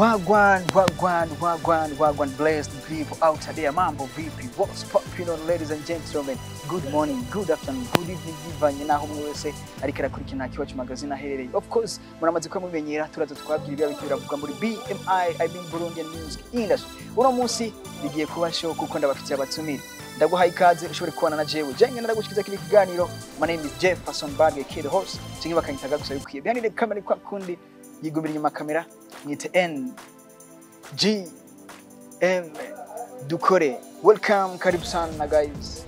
Wagwan, blessed people out there. Mambo VP, what's popping on, ladies and gentlemen? Good morning, good afternoon, good evening, bivanye naho mwe wese ariko arakurikirana kiwacu magazine aherereye. Of course, muramaze ko mumenyera turaza twabwira ibya bitira vuga muri BMI, I mean Burundian Music Industry. Uno munsi bigiye kuba show kuko ndabafitiye abatumire. Ndaguha ikaze ushobore kubana na jewe. Jenge naragushyikiza kiri kiganiro. My name is Jefferson Bage Kid Host. Cingi bakanyitaga gusa bikwiye. Behind the camera kwa kundi yigumira inyuma kamera nyite N G M dukore. Welcome, karibu sana guys.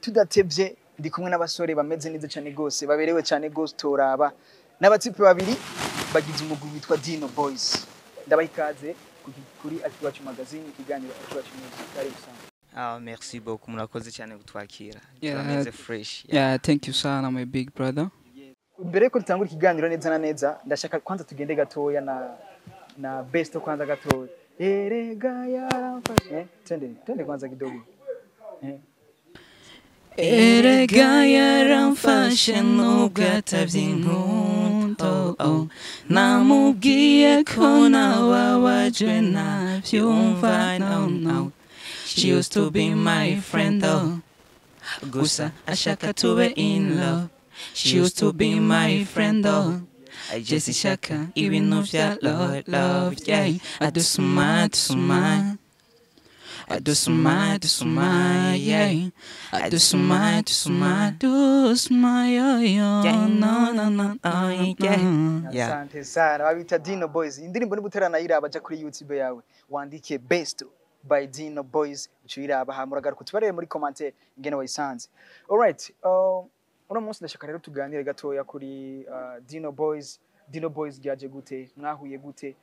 Tudatevye ndi kumwe n'abasore bameze neza cyane gose baberewe cyane gose toraba n'abatipe babiri bagize umugwi witwa Dino Boys. Ndabaha ikaze kuri Akiwacu magazine ikiganiro Akiwacu Music. Karibu sana. Merci beaucoup, murakoze cyane gutwakira. Turameze fresh. Yeah, thank you sana my big brother. Mbere ko tutangura ikiganiro neza na neza ndashaka kwanza tugende gatoya na best kwanza gatoya. Erega yaramfashe. Twende kwanza kidogo. Erega yaramfashe n'ubwatavye inkunto namubwiye ko nawabajwe navyumva no. She used to be my friend though. Gusa ashaka tube in love. She used to be my friend though. I just ishaka ibintu vya love yeah. I do smart I do smart yeah. I do smart yeah. No yeah. Asante sana babita Dino Boys. Indirimbo nibuterana iraba aja kuri YouTube yawe wandike best by Dino Boys uciraba hamuragaruka tubarere muri commentaire ingene wayisanze. All right, uno munsi ndashaka rero tuganire gatoya kuri Dino Boys. Dino Boys byaje gute? Mwahuye gute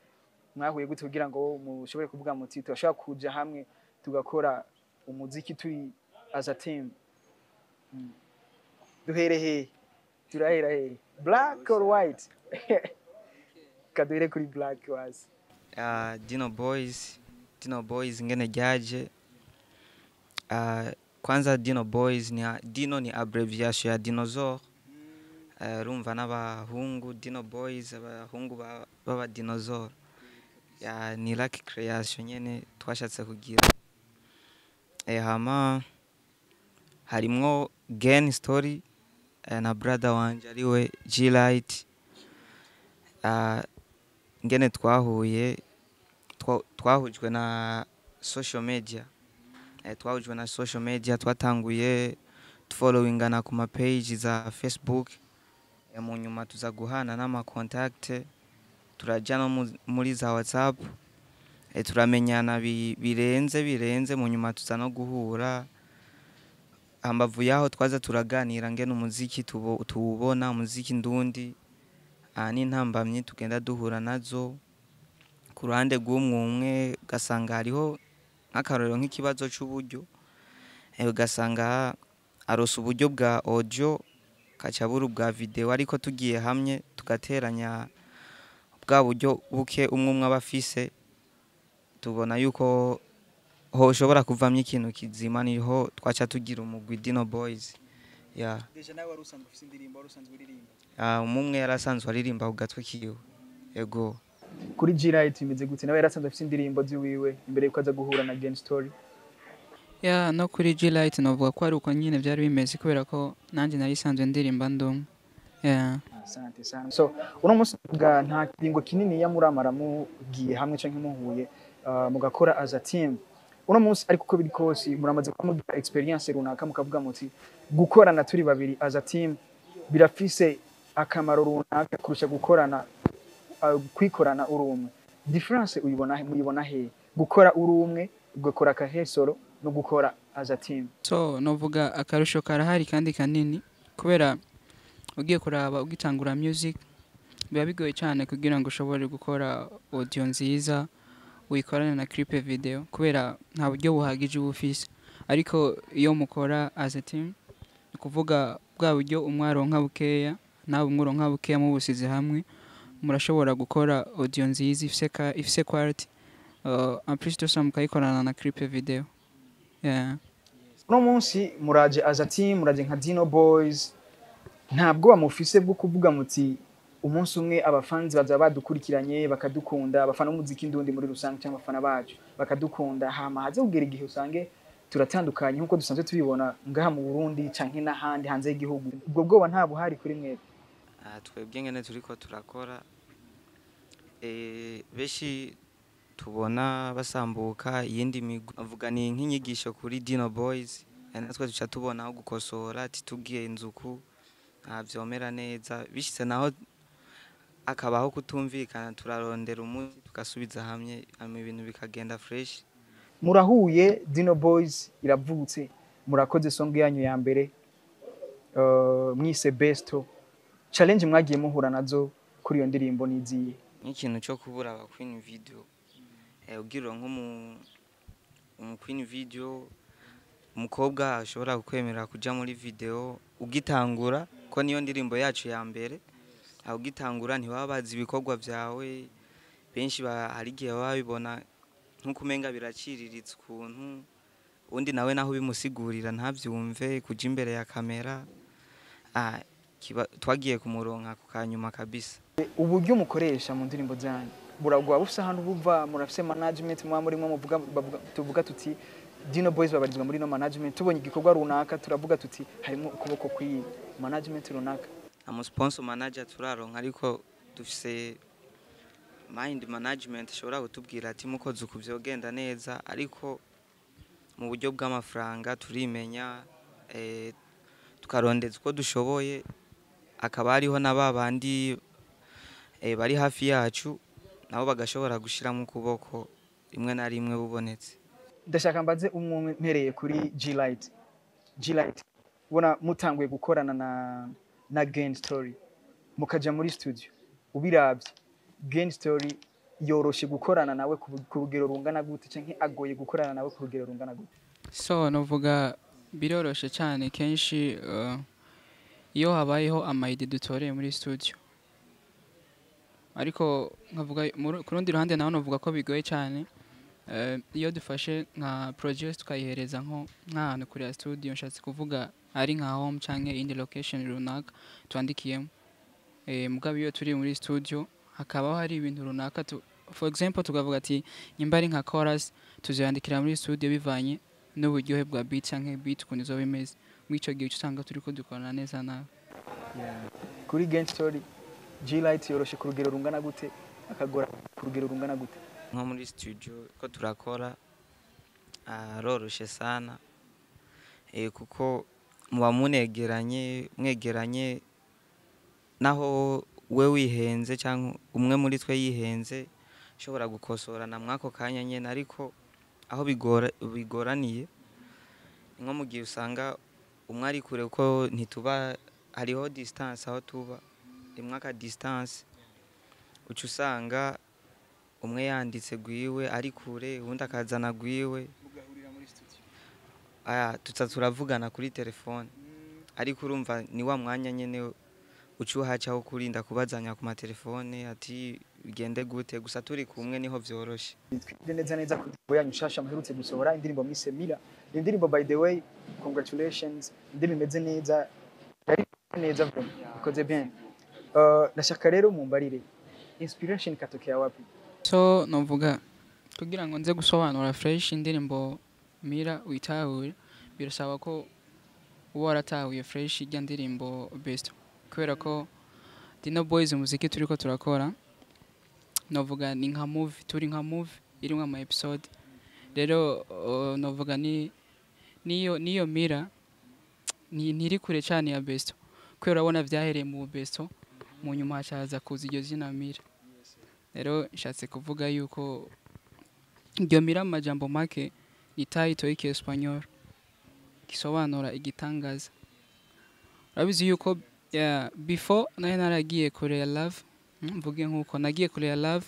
kugira ngo mushobore kuvuga muti turashaka kuja hamwe tugakora umuziki turi as a team? Duhere he black or white? Kaduhere kuri black was Dino Boys ngene ryaje. Kwanza Dino Boys Dino ni abbreviation ya dinosaur. Rumva n'abahungu Dino Boys abahungu baba dinosaur. Ya ni lucky creation nyene twashatse kugira. Hama harimwo gen story na brother wanje ariwe G Light. Ngene twahujwe na social media. Twatanguye followingana ku ma page za Facebook. Mu nyuma tuza guhana n'ama contact. Turaja no muri za WhatsApp. Turamenyana birenze mu nyuma tuza no guhura. Hambavu yaho twaza turaganira ngene umuziki tuwubona umuziki ndundi. N'intambamye tugenda duhura nazo. Ku ruhande rw'umwe gasanga hariho nk'akarorero nk'ikibazo cy'uburyo. Gasanga arose uburyo bwa audio kacaburu bwa video, ariko tugiye hamwe tugateranya bwa buryo buke umwe abafise tubona yuko hoshobora kuvamya ikintu kizima, niho twacha tugira umugwi Dino Boys. Yeah. Deja nawe warusanzwe ufite indirimbo warusanzwe uririmba? Umwe yarasanzwe aririmba ugatwe kiyo. Yego. Kuri G Light imeze gute? Nawe yarasanzwe afite indirimbo ziwiwe imbere yuko aza guhura na Gen Story? Yeah, no kuri G Light novuga ko ari uko nyine byari bimeze kubera ko nanjye narisanzwe ndirimba ndumwe. Yeah. Asante sana. So uno munsi bwa nta kiringo kinini ya muramara mugiye hamwe canke muhuye mugakora as a team. Uno munsi ariko uko biri kose muramaze kumugira experience runaka mukavuga muti gukorana turi babiri as a team birafise akamaro runaka kurusha gukorana kwikorana uri umwe. Difference muyibona he? Gukora uri umwe ugakora kahesoro no gukora as a team. So novuga akarusho karahari kandi kanini kubera ugiye kuraba ugitangura music biba bigoye cyane kugira ngo ushobore gukora audio nziza uyikorana na clip video kubera nta buryo buhagije ubufise, ariko iyo mukora as a team kuvuga bwa buryo umwaronka bukeya nawe umwaronka bukeya mu busize hamwe murashobora gukora audio nziza ifise quality en plus de ça mukayikorana na clip video. Yeah. uno munsi muraje as a team, muraje nka Dino Boys, ntabwo bamufise bwo kuvuga muti umunsi umwe abafanzi baza badukurikiranye bakadukunda, abafana b'umuziki ndundi muri rusange cyangwa abafana bacu bakadukunda, hama haze kugera igihe usange turatandukanye nkuko dusanzwe tubibona ngaha mu Burundi canke n'ahandi hanze y'igihugu. Ubwo bwoba nta buhari kuri mwebwe? twebwe ngene turiko turakora beshi tubona basambuka iyindi migwi avuga ni nk'inyigisho kuri Dino Boys, natwe duca tubona aho gukosora titugiye inzuku ntavyomera neza, bishitse naho akabaho kutumvikana turarondera umuti tukasubiza hamwe ibintu bikagenda fresh. Murahuye, Dino Boys iravutse, murakoze song yanyu ya mbere mwise Besto. Challenge mwagiye muhura nazo kuri iyo ndirimbo niziye? N'ikintu cyo kubura aba Queen Video, ugirira nko mu Queen Video umukobwa ashobora kukwemera kuja muri video ugitangura, ko niyo ndirimbo yacu ya mbere, aho ugitangura ntibabazi ibikorwa vyawe, benshi hari igihe babibona nkukumenga biraciriritse ukuntu, undi nawe naho bimusigurira ntavyumve kuja imbere ya kamera. Twagiye kumuronka ku kanyuma kabisa. Uburyo mukoresha mu ndirimbo zanyu buragwa bufise ahantu buva, murafise management mwa muri mwe tuvuga tuti Dino Boys babarizwa muri no management, tubonye igikorwa runaka turavuga tuti harimo ukuboko kwiyi management runaka. Sponsor manager turaronka, ariko dufise mind management ishobora kutubwira ati mukoze ukuvyogenda neza, ariko mu buryo bw'amafaranga turimenya tukarondeza uko dushoboye, akaba hariho n'ababandi bari hafi yacu nabo bagashobora gushiramo ukuboko rimwe na rimwe bubonetse. Ndashaka mbaze umwe mpereye kuri G-Light. G-Light ubona mutanguye gukorana na Gain Story mukaja muri studio, ubiravye Gain Story yoroshe gukorana nawe ku rugero rungana gute canke agoye gukorana nawe ku rugero rungana gute? So novuga biroroshe cyane kenshi iyo habayeho amayide dutoreye muri studio, ariko nkavuga ku rundi ruhande naho novuga ko bigoye cyane iyo dufashe nka project tukayihereza nk'ahantu kuri ya studio, nshatse kuvuga ari nka home canke indi location runaka twandikiyemo. Mugabo iyo turi muri studio hakabaho hari ibintu runaka for example tukavuga ati nyimba ari nka chorus tuzandikira muri studio bivanye n'uburyohe bwa beat canke beat ukuntu izo bimeze, mwico gihe usanga turiko dukorana neza nawe. Kuri Gain Story G-Light yoroshe ku rugero rungana gute, akagora ku rugero rungana gute? Nko muri studio ko turakora aroroshe sana, kuko muba mwegeranye naho we wihenze cyangwa umwe muri twe yihenze shobora gukosorana mwako kanya nyene, ariko aho bigoraniye nko mu gihe usanga umwe ari kure uko ntituba, hariho distance aho tuba rimwe aka distance, uca usanga umwe yanditse gwiwe ari kure ubundi akazana gwiwe, tuza turavugana kuri telefone, ariko urumva ni wa mwanya nyene uca uhacaho kurinda kubazanya ku matelefone ati bigende gute, gusa turi kumwe niho vyoroshe. Neza ku ndirimbo yanyu shasha muherutse gusohora, indirimbo mwise Mira. Indirimbo by the way congratulations, indirimbo imeze neza, yari neza ikoze bien. Ndashaka rero mumbarire inspiration katokea wapi? So novuga kugira ngo nze gusobanura fresh indirimbo Mira witahure, birasaba ko waratahuye fresh ijya ndirimbo Besto, kubera ko Dino Boys umuziki turiko turakora novuga ni nka movie, turi nka movie irimwe ama episode. Rero novuga niyo Mira ntiri kure cyane ya Besto, kubera urabona vyahereye mu Besto mu nyuma hacaza kuza iryo zina Mira. Rero nshatse kuvuga yuko iryo Mira amajambo make ni title y'Icyespanyola gisobanura igitangaza. Urabizi yuko before nayo naragiye Korea Love, mvuge nkuko nagiye Korea Love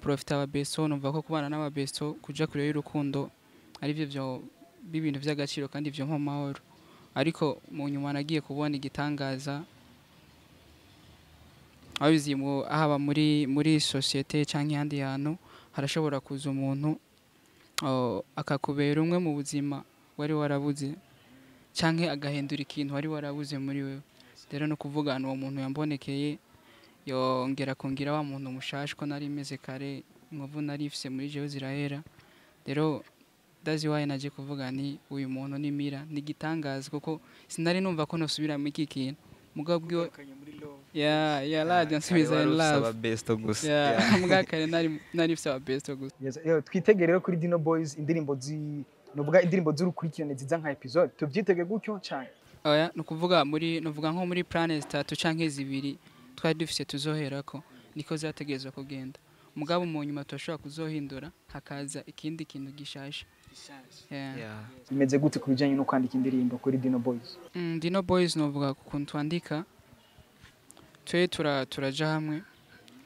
profita wa Besto, numva ko kubana n'aba Besto kuja kure y'urukundo ari byo bibintu by'agaciro kandi byo nko mahoro, ariko mu nyuma nagiye kubona igitangaza. Abizi haba muri societe canke handi hantu harashobora kuza umuntu akakubera umwe mu buzima wari warabuze canke agahindura ikintu wari warabuze muri wewe. Rero no kuvugana uwo muntu yambonekeye yongera kungira wa muntu mushasha ko nari meze kare, inkovu nari ifise muri jewe zirahera. Rero dazi waye naje kuvuga ni uyu muntu ni mira ni gitangaza kuko sinari numva ko nosubira mu iki kintu mugabo bwo radio nsubiza in love mugakare nari ifise aba best gusa. Twitege rero kuri Dino Boys indirimbo novuga indirimbo z'urukurikirane ziza nka episode tuvyitege gutyo cyane. Oya nukuvuga novuga nko muri planes 3 canke 2 twari dufise tuzoherako niko zategezwa kugenda mugabo mu nyuma turashobora kuzohindura hakaza ikindi kintu gishasha. Imeze gute kubijanye no kwandika indirimbo kuri Dino Boys? Dino Boys novuga kukuntu twandika twe turaja hamwe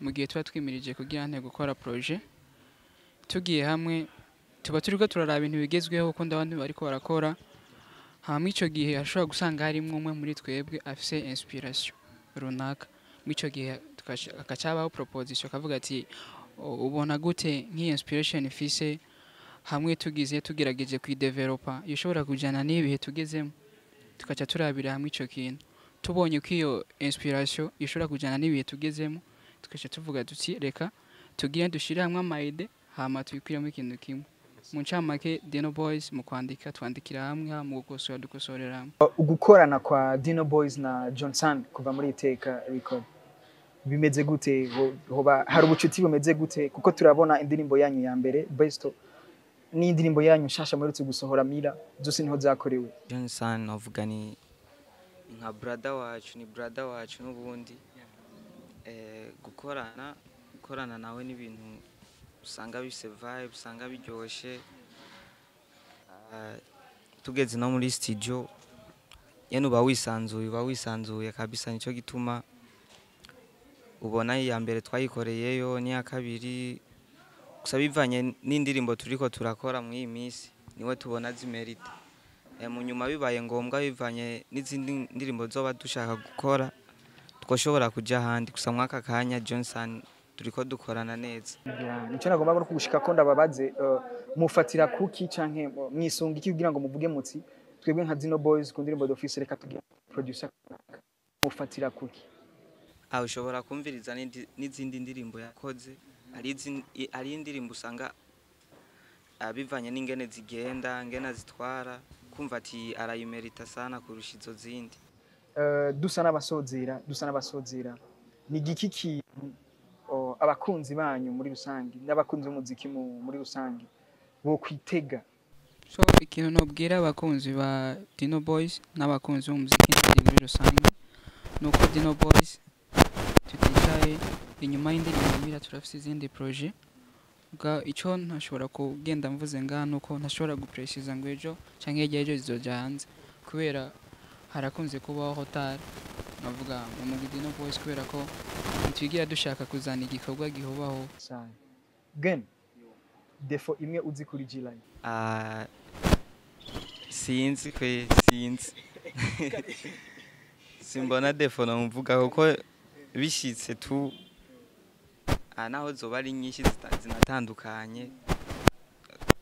mu gihe tuba twimirije kugira ntego gukora projet, tugiye hamwe tuba turiko turaraba ibintu bigezweho kuko ndabandi bariko barakora. Hamwe ico gihe ashobora gusanga harimo umwe muri twebwe afise inspiration runaka, mwico gihe akacabaho proposition akavuga ati ubona gute nk'iyi inspiration ifise hamwe tugerageje kwidevelopa yoshobora kujana n'ibihe tugezemo, tukaca turabira hamwe ico kintu tubonye ko iyo inspiration yoshobora kujana n'ibihe tugezemo, tukaca tuvuga tuti reka tugire dushire hamwe amaide hama twikwiramo ikintu kimwe. Mu ncamake Dino Boys mu kwandika twandikira hamwe mu gukosora dukosorera hamwe. Ugukorana kwa Dino Boys na Johnson kuva muri Iteka record bimeze gute? Hoba hari ubucuti bumeze gute? Kuko turabona indirimbo yanyu ya mbere Besto ni indirimbo yanyu shasha murutse gusohora mira zose niho zakorewe. Johnson avuga ni nka brother wacu n'ubundi gukorana nawe ni ibintu usanga bise vibe, usanga biryoshe. Tugeze no muri studio yenu uba wisanzuye kabisa, nico gituma ubona iya mbere twayikoreyeyo ni ya kabiri gusa bivanye n'indirimbo turiko turakora mu iyi minsi niwe tubona zimerite. Mu nyuma bibaye ngombwa bivanye n'izindi ndirimbo zoba dushaka gukora twoshobora kuja handi, gusa mwaka kanya Johnson turiko dukorana neza. Nico nagomba no kugushika ko ndababaze mufatira kuki canke mwisunga iki kugira ngo muvuge mutsi twebwe nka Dino Boys ku ndirimbo d'office reka tugira producer mufatira kuki? Ushobora kumviriza n'izindi ndirimbo yakoze ari indirimbo usanga bivanye n'ingene zigenda ngena zitwara kumva ati arayimerita sana kurusha izo zindi. Dusa n'abasozera ni giki kintu abakunzi banyu muri rusangi n'abakunzi b'umuziki muri rusangi bo kwitega? So ikintu nobwira abakunzi ba Dino Boys n'abakunzi b'umuziki muri rusangi nuko Dino Boys tuticaye inyuma y'indirimbo mira turafise izindi projet. Ico ntashobora kugenda mvuze nuko ntashobora gupreciza ngo ejo canke ejo zizoja hanze kubera harakunze kubaho hotari navuga mu Dino Boys kubera ko twigira dushaka kuzana igikorwa gihobaho cyane. Gen defo imwe uzi kuri G-Line? Sinzi simbona defo namvuga kuko bishitse tu naho zoba ari nyinshi zinatandukanye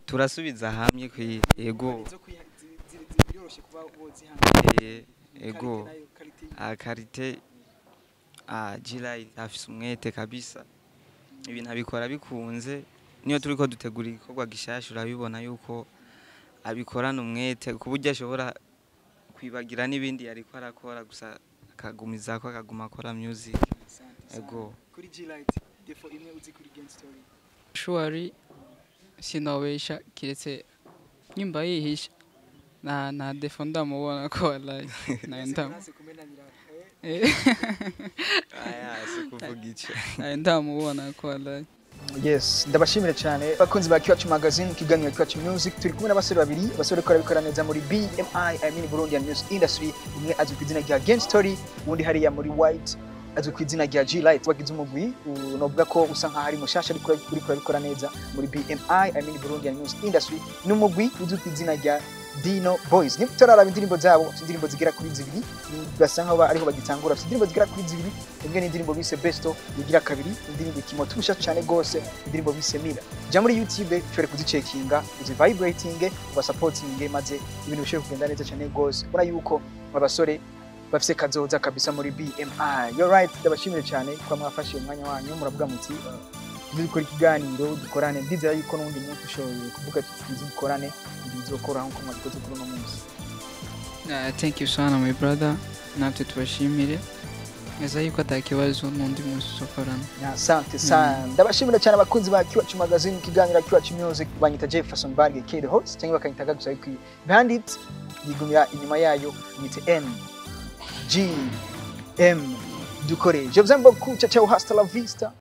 turasubiza hamwe kwi ego ego karite G-Line afise umwete kabisa, ibintu abikora bikunze. Niyo turiko dutegura igikorwa gishasha urabibona yuko abikorana umwete kuburyo ashobora kwibagira n'ibindi yariko arakora gusa akagumiza ko akaguma akora music. Ego kuri G-Line defo imwe uzi kuri Gen Story? Shuari sinobesha kiretse nyimba yihisha na defo ndamubona ko wallahi naenda sikuvuga ico ndamubona ko wallahi. Yes, ndabashimire cyane bakunzi ba Kiwacu Magazine kiganiro Kiwacu Music. Turi kumwe n'abasore babiri, abasore ko bikora neza muri BMI Burundian Music Industry. Umwe azwi ku izina rya Gen Story, undi hariya muri White azwi ku izina rya G-Line. Wagize umugwi novuga ko usa nka hari mushasha ariko bikora neza muri BMI Burundian Music Industry. N'umugwi uzwi ku izina rya Dino Boys. Niba utararaba indirimbo zabo, indirimbo zigera kuri zibiri, basa nkaho ariho bagitangura. Indirimbo zigera kuri zibiri, imwe ni indirimbo bise Besto, igira kabiri, indirimbo kimotusha cyane gose, indirimbo bise Mira. Ja muri YouTube ushobore kuzicekinga, uzi vibrating, uba supporting maze ibintu bishobora kugenda neza cyane gose. Ubona yuko abasore bafise kazoza kabisa muri BMI. You're right, ndabashimire cyane kwa mwafashe umwanya wanyu muravuga muti dukora ikiganiro dukorane ndizera yuko n'undi muntu ushoboye kuvuga tuzikorane bizokora nko mwabikoze kuri no munsi. Thank you sana my brother, natwe tubashimire neza yuko atakibazo n'undi munsi usokorana. Asante sana, ndabashimira cyane abakunzi ba Kiwacu magazine, ikiganiro Kiwacu music, banyita Jefferson Barge K the host, cyangwa bakanyita Gusa ikwiye bandit, yigumira inyuma yayo nite NGM dukore. Je vous aime beaucoup, ciao ciao, hasta la vista.